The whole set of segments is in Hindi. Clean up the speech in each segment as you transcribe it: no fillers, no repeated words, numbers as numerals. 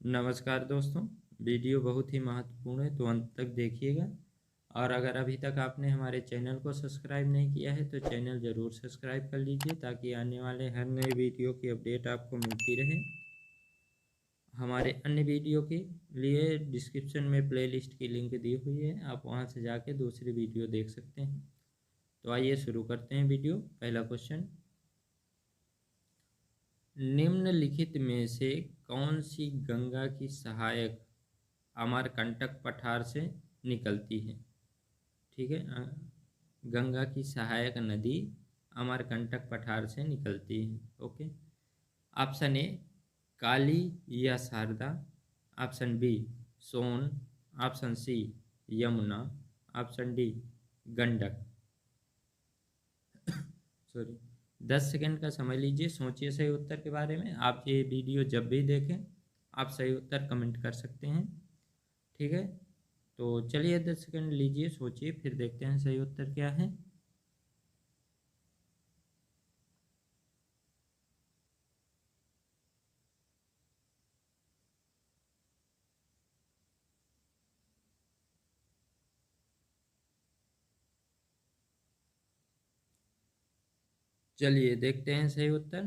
नमस्कार दोस्तों। वीडियो बहुत ही महत्वपूर्ण है, तो अंत तक देखिएगा। और अगर अभी तक आपने हमारे चैनल को सब्सक्राइब नहीं किया है तो चैनल ज़रूर सब्सक्राइब कर लीजिए, ताकि आने वाले हर नए वीडियो की अपडेट आपको मिलती रहे। हमारे अन्य वीडियो के लिए डिस्क्रिप्शन में प्लेलिस्ट की लिंक दी हुई है, आप वहां से जाके दूसरी वीडियो देख सकते हैं। तो आइए शुरू करते हैं वीडियो। पहला क्वेश्चन, निम्नलिखित में से कौन सी गंगा की सहायक अमरकंटक पठार से निकलती है? ठीक है। गंगा की सहायक नदी अमरकंटक पठार से निकलती है। ओके। ऑप्शन ए काली या Sharda, option B Son, option C Yamuna, option D Gandak. Sorry, 10 second का समय लीजिए, सोचिए सही उत्तर के बारे में। आप ये वीडियो जब भी देखें आप सही उत्तर कमेंट कर सकते हैं। ठीक है, तो चलिए 10 सेकंड लीजिए, सोचिए, फिर देखते हैं सही उत्तर क्या है। चलिए देखते हैं सही उत्तर।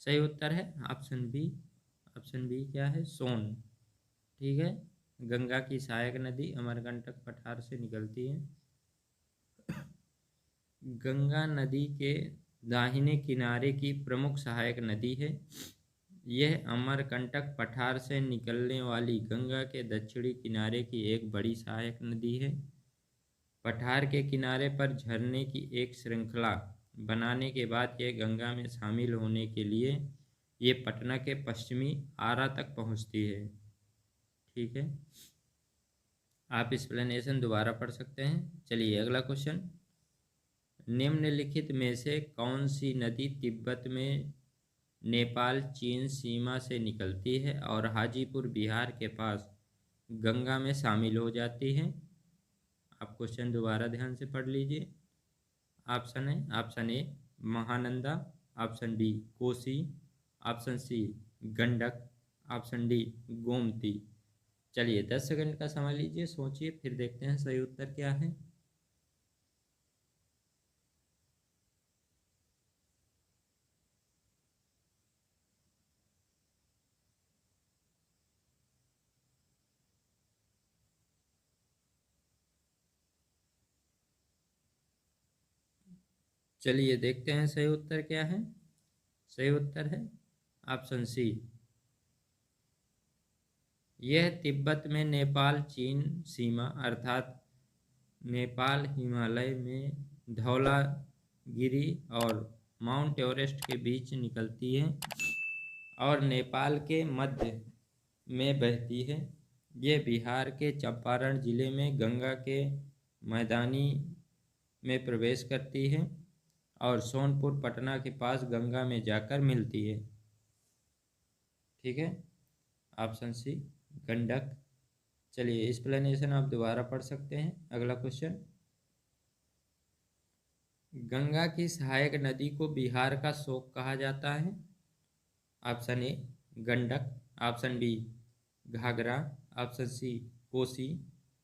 सही उत्तर है ऑप्शन बी। ऑप्शन बी क्या है? सोन। ठीक है, गंगा की सहायक नदी अमरकंटक पठार से निकलती है। गंगा नदी के दाहिने किनारे की प्रमुख सहायक नदी है। यह अमरकंटक पठार से निकलने वाली गंगा के दक्षिणी किनारे की एक बड़ी सहायक नदी है। पठार के किनारे पर झरने की एक श्रृंखला बनाने के बाद यह गंगा में शामिल होने के लिए ये पटना के पश्चिमी आरा तक पहुंचती है। ठीक है, आप एक्सप्लेनेशन दोबारा पढ़ सकते हैं। चलिए अगला क्वेश्चन, निम्नलिखित में से कौन सी नदी तिब्बत में नेपाल चीन सीमा से निकलती है और हाजीपुर बिहार के पास गंगा में शामिल हो जाती है? आप क्वेश्चन दोबारा ध्यान से पढ़ लीजिए। ऑप्शन है, option A Mahananda, option B Kosi, option C Gandak, option D Gomti. चलिए 10 सेकंड का समय लीजिए, सोचिए, फिर देखते हैं सही उत्तर क्या है। चलिए देखते हैं सही उत्तर क्या है। सही उत्तर है ऑप्शन सी। यह तिब्बत में नेपाल चीन सीमा अर्थात नेपाल हिमालय में धौलागिरी और माउंट एवरेस्ट के बीच निकलती है और नेपाल के मध्य में बहती है। ये बिहार के चंपारण जिले में गंगा के मैदानी में प्रवेश करती है और सोनपुर पटना के पास गंगा में जाकर मिलती है। ठीक है, ऑप्शन सी गंडक। चलिए एक्सप्लेनेशन आप दोबारा पढ़ सकते हैं। अगला क्वेश्चन, गंगा की सहायक नदी को बिहार का शोक कहा जाता है। Option A Gandak, option B Ghaghara, option C Kosi,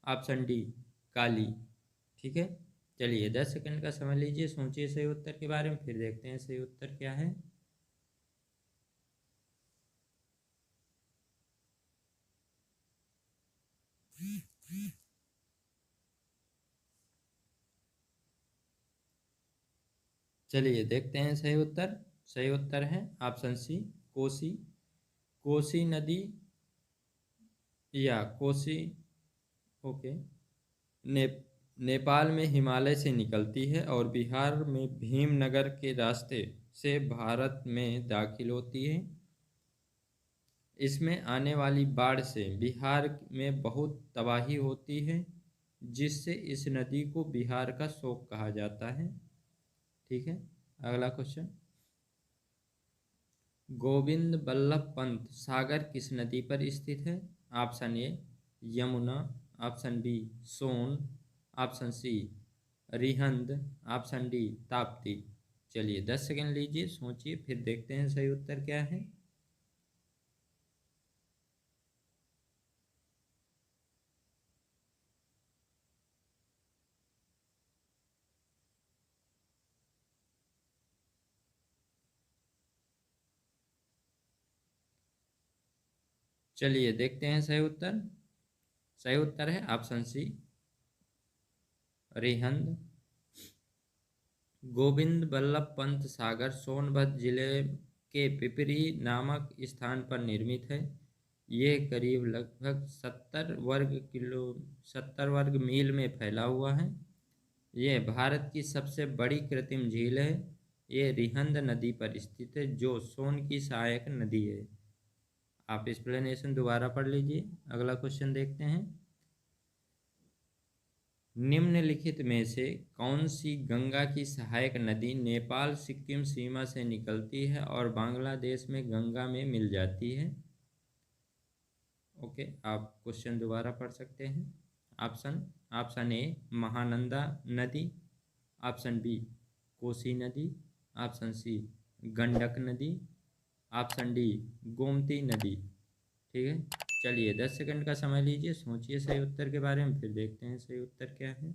option D Kali. ठीक है, चलिए 10 सेकंड का समय लीजिए, सोचिए सही उत्तर के बारे में, फिर देखते हैं सही उत्तर क्या है। चलिए देखते हैं सही उत्तर। सही उत्तर है ऑप्शन सी कोसी। कोसी नदी या कोसी, ओके, ने नेपाल में हिमालय से निकलती है और बिहार में भीमनगर के रास्ते से भारत में दाखिल होती है। इसमें आने वाली बाढ़ से बिहार में बहुत तबाही होती है, जिससे इस नदी को बिहार का शोक कहा जाता है। ठीक है, अगला क्वेश्चन, गोविंद बल्लभ पंत सागर किस नदी पर स्थित है? Option A Yamuna, option B Son, option C Rihand, option D Tapti. चलिए 10 सेकंड लीजिए, सोचिए, फिर देखते हैं सही उत्तर क्या है। चलिए देखते हैं सही उत्तर। सही उत्तर है ऑप्शन सी, रिहंद। गोविंद बल्लभ पंत सागर सोनभद्र जिले के पिपरी नामक स्थान पर निर्मित है। ये करीब लगभग 70 वर्ग मील में फैला हुआ है। ये भारत की सबसे बड़ी कृत्रिम झील है। ये रिहंद नदी पर स्थित है जो सोन की सहायक नदी है। आप एक्सप्लेनेशन दोबारा पढ़ लीजिए। अगला क्वेश्चन देखते हैं। निम्नलिखित में से कौन सी गंगा की सहायक नदी नेपाल सिक्किम सीमा से निकलती है और बांग्लादेश में गंगा में मिल जाती है? ओके, आप क्वेश्चन दोबारा पढ़ सकते हैं। ऑप्शन ए महानंदा नदी, ऑप्शन बी कोसी नदी, ऑप्शन सी गंडक नदी, ऑप्शन डी गोमती नदी। ठीक है, चलिए 10 सेकंड का समय लीजिए, सोचिए सही उत्तर के बारे में, फिर देखते हैं सही उत्तर क्या है।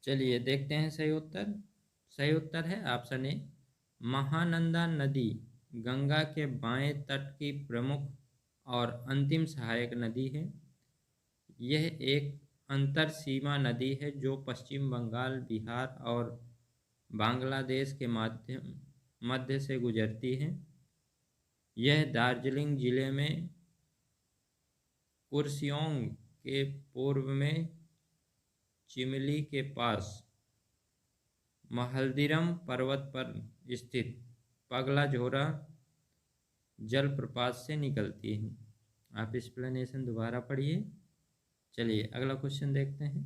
चलिए देखते हैं सही उत्तर। सही उत्तर है ऑप्शन ए महानंदा नदी गंगा के बाएं तट की प्रमुख और अंतिम सहायक नदी है। यह एक अंतर सीमा नदी है जो पश्चिम बंगाल, बिहार और बांग्लादेश के मध्य से गुजरती है। यह दार्जिलिंग जिले में कुर्सियोंग के पूर्व में चिमली के पास महल्दीरम पर्वत पर स्थित पगला झोरा जलप्रपात से निकलती है। आप एक्सप्लेनेशन दोबारा पढ़िए। चलिए अगला क्वेश्चन देखते हैं।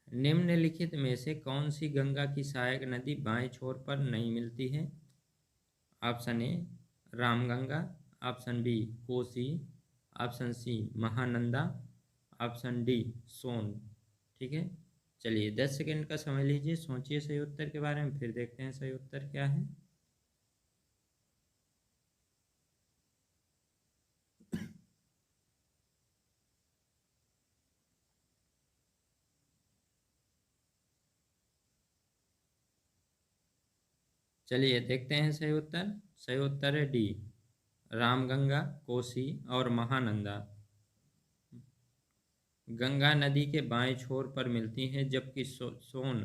निम्नलिखित में से कौन सी गंगा की सहायक नदी बाएं छोर पर नहीं मिलती है? Option A Ramganga, option B Kosi, option C Mahananda, option D Son. ठीक है, चलिए 10 सेकंड का समय लीजिए, सोचिए सही उत्तर के बारे में, फिर देखते हैं सही उत्तर क्या है। चलिए देखते हैं सही उत्तर। सही उत्तर है डी रामगंगा, कोसी और महानंदा गंगा नदी के बाएं छोर पर मिलती हैं, जबकि सोन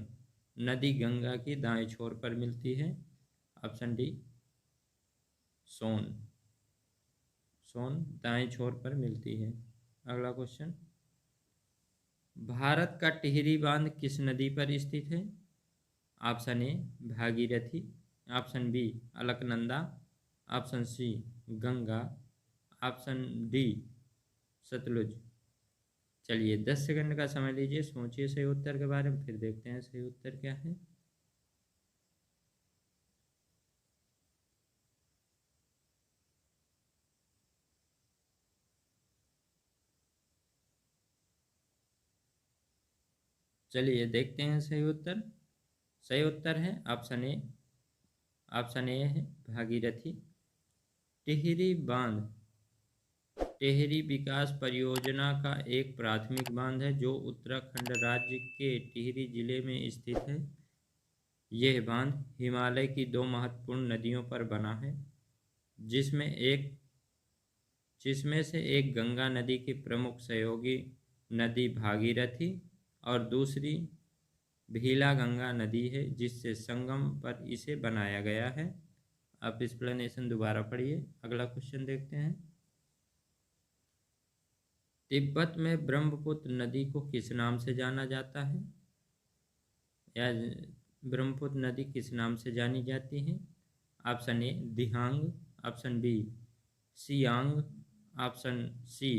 नदी गंगा की दाएं छोर पर मिलती है। ऑप्शन डी सोन, सोन दाएं छोर पर मिलती है। अगला क्वेश्चन। भारत का टिहरी बांध किस नदी पर स्थित है? Option A Bhagirathi, option B Alaknanda, option C Ganga, option D Sutlej. चलिए 10 सेकंड का समय लीजिए, सोचिए सही उत्तर के बारे में, फिर देखते हैं सही उत्तर क्या है। चलिए देखते हैं सही उत्तर। सही उत्तर है ऑप्शन ए। ऑप्शन ए है भागीरथी। टिहरी बांध टिहरी विकास परियोजना का एक प्राथमिक बांध है जो उत्तराखंड राज्य के टिहरी जिले में स्थित है। यह बांध हिमालय की दो महत्वपूर्ण नदियों पर बना है, जिसमें एक जिसमें से एक गंगा नदी की प्रमुख सहयोगी नदी भागीरथी और दूसरी भीला गंगा नदी है, जिससे संगम पर इसे बनाया गया है। आप एक्सप्लेनेशन दोबारा पढ़िए। अगला क्वेश्चन देखते हैं। तिब्बत में ब्रह्मपुत्र नदी को किस नाम से जाना जाता है? या ब्रह्मपुत्र नदी किस नाम से जानी जाती है? Option A Dihang, option B Siang, option C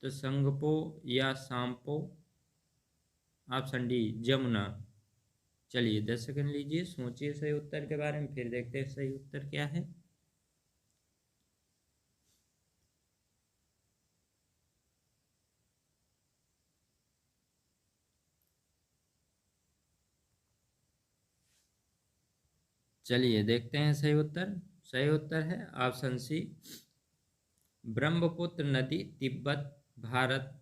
Tsangpo या सांपो, ऑप्शन डी जमुना। चलिए 10 सेकंड लीजिए, सोचिए सही उत्तर के बारे में, फिर देखते हैं सही उत्तर क्या है। चलिए देखते हैं सही उत्तर। सही उत्तर है ऑप्शन सी ब्रह्मपुत्र नदी तिब्बत, भारत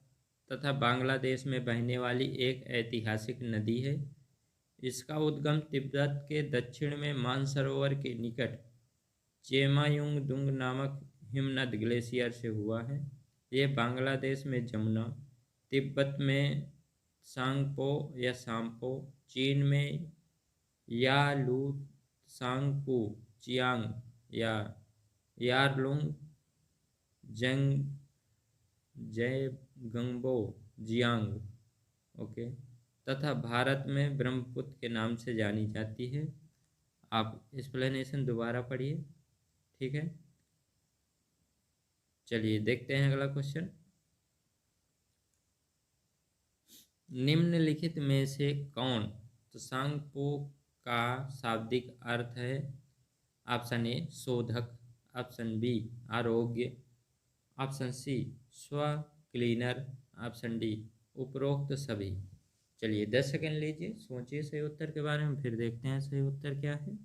तथा बांग्लादेश में बहने वाली एक ऐतिहासिक नदी है। इसका उद्गम तिब्बत के दक्षिण में मानसरोवर के निकट चेमायुंगदुंग नामक हिमनद ग्लेशियर से हुआ है। यह बांग्लादेश में जमुना, तिब्बत में सांगपो या सांपो, चीन में यालूत्सांगपू, चियांग या यारलुंग, जयगंबो, जियांग, ओके, तथा भारत में ब्रह्मपुत्र के नाम से जानी जाती है। आप एक्सप्लेनेशन दोबारा पढ़िए, ठीक है। चलिए देखते हैं अगला क्वेश्चन। निम्नलिखित में से कौन त्सांगपो का शाब्दिक अर्थ है? ऑप्शन ए शोधक, ऑप्शन बी आरोग्य, ऑप्शन सी स्व क्लीनर, ऑप्शन डी उपरोक्त सभी। चलिए 10 सेकंड लीजिए, सोचिए सही उत्तर के बारे में, फिर देखते हैं सही उत्तर क्या है।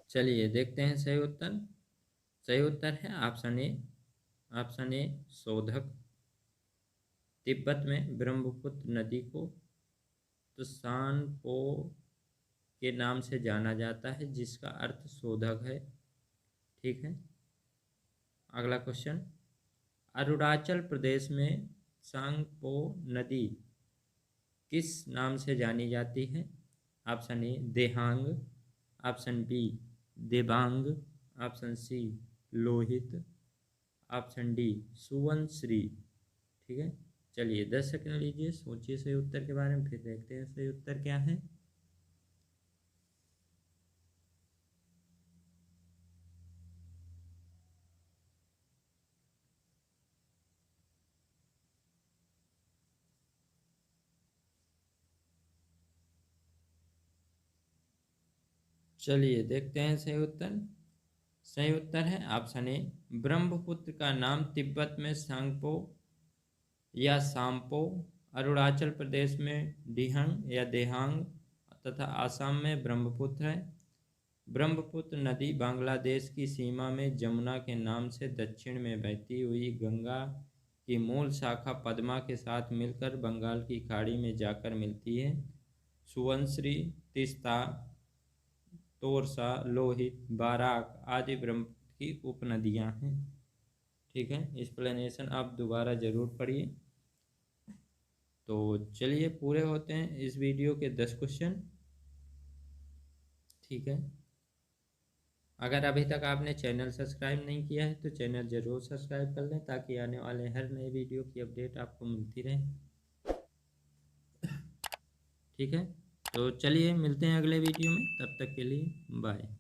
चलिए देखते हैं सही उत्तर। सही उत्तर है ऑप्शन ए, ऑप्शन ए शोधक। तिब्बत में ब्रह्मपुत्र नदी को त्सांगपो के नाम से जाना जाता है, जिसका अर्थ शोधक है, ठीक है। अगला क्वेश्चन, अरुणाचल प्रदेश में त्सांगपो नदी किस नाम से जानी जाती है? Option A Dihang, option B Dibang, option C Lohit, option D Subansiri, ठीक है। चलिए 10 सेकंड लीजिए, सोचिए सही उत्तर के बारे में, फिर देखते हैं सही उत्तर क्या है। चलिए देखते हैं सही उत्तर। सही उत्तर है ऑप्शन ए, ब्रह्मपुत्र का नाम तिब्बत में सांगपो या सांपो, अरुणाचल प्रदेश में डिहंग या देहांग तथा आसाम में ब्रह्मपुत्र है। ब्रह्मपुत्र नदी बांग्लादेश की सीमा में जमुना के नाम से दक्षिण में बहती हुई गंगा की मूल शाखा पद्मा के साथ मिलकर बंगाल की खाड़ी में जाकर मिलती है। सुवनश्री, तीस्ता, तोरसा, लोहित, बाराक आदि ब्रह्मपुत्र की उपनदियां हैं, ठीक है। एक्सप्लेनेशन आप दोबारा ज़रूर पढ़िए। तो चलिए पूरे होते हैं इस वीडियो के 10 क्वेश्चन, ठीक है। अगर अभी तक आपने चैनल सब्सक्राइब नहीं किया है तो चैनल ज़रूर सब्सक्राइब कर लें, ताकि आने वाले हर नए वीडियो की अपडेट आपको मिलती रहे, ठीक है। तो चलिए मिलते हैं अगले वीडियो में, तब तक के लिए बाय।